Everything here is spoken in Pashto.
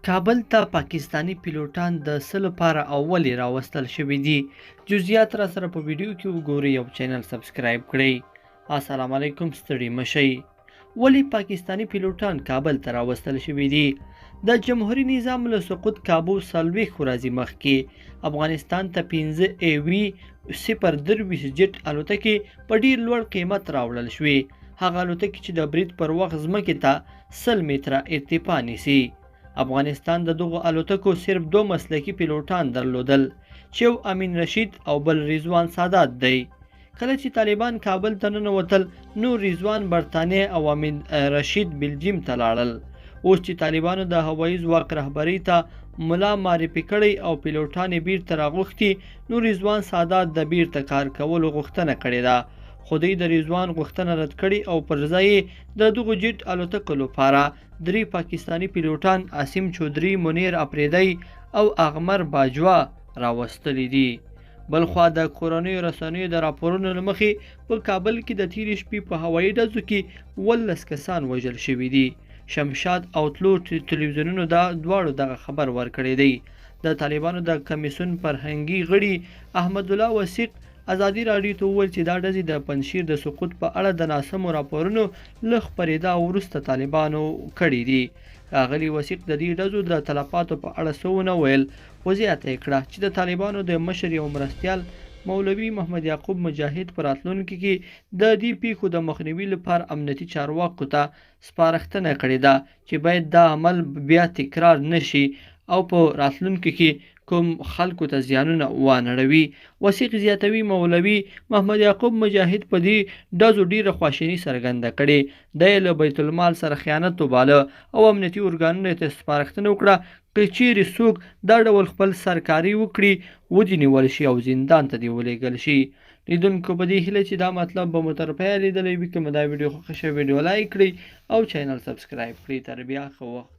کابل ته پاکستانی پیلوټان د څه لپاره او ولې راوستل شوي دي؟ جزئیات را سره په ویډیو کې وګورئ او چینل سبسکرایب کړئ. السلام علیکم، ستړي مشئ. ولې پاکستانی پیلوټان کابل ته راوستل شوي دي؟ د جمهوریت نظام له سقوط کابو 40 ورځې مخکې افغانستان ته 15 ایوي 023 جټ الوتکې په ډیر لوړ قیمت راوړل شوې. هغه الوتکې چې د برید پر وخت ځمکې ته 100 متره ارتفاع نیسي. افغانستان د دغو الوتکو صرف 2 مسلکي پیلوټان درلودل، چې یو امین رشید او بل رضوان سادات دی. کله چې طالبان کابل ته ننوتل نو رضوان برطانیه او امین رشید بلجیم ته لاړل. اوس چې طالبانو د هوایي ځواک رهبرۍ ته ملا معرفي کړی او پیلوټان یې بیرته راغوښتي، نو رضوان سادات د بیرته کار کولو غوښتنه کړې ده. خو دوی د رضوان غوښتنه رد کړې او پر ځای یې د دغو جټ الوتکو لپاره 3 پاکستانی پیلوټان عاصم چودھری، منیر اپریدی او اغمر باجوا راوستلي دي. بلخوا د کورنیو رسنیو د راپورونو له مخې په کابل کې د تېرې شپې په هوایي ډزو کې 18 کسان وژل شوي دي. شمشاد او طلوع تلویزیونونو دواړو دغه خبر ورکړی دی. د طالبانو د کمیسیون فرهنګي غړي احمد الله وثیق ازادي راډیو ته وویل چې دا ډزې د پنجشیر د سقوط په اړه د ناسمو راپورونو له خپرېدا وروسته طالبانو کړي دي. ښاغلي وثیق د دې ډزو د تلفاتو په اړه څه ونه ویل، خو زیاته یې کړه چې د طالبانو د مشر یو مرستیال مولوي محمد یعقوب مجاهد په راتلونکي کې د دې پیښو د مخنیوي لپاره امنیتي چارواکو ته سپارښتنه کړې ده چې باید دا عمل بیا تکرار نشي او په راتلونکي کې کوم خلکو ته زیانونه وانړوي. وثیق زیاتوي مولوي محمد یعقوب مجاهد په دې ډزو ډیره خواشیني څرګنده کړې. دی له بیت المال سره خیانت وباله او امنیتي ارګانونو ته سپارښتنه وکړه که چیرې څوک دا ډول خپل سرکاري وکړي ودې نیول شي او زندان ته دې ولېږل شي. لیدونکو په دې هیله چې دا مطلب به مو تر پایه لیدلی وي. که مو دا ویډیو خوښه شوې ویډیو لایک کړئ او چینل سبسکرایب کړئ. تر بیا ښه وخت.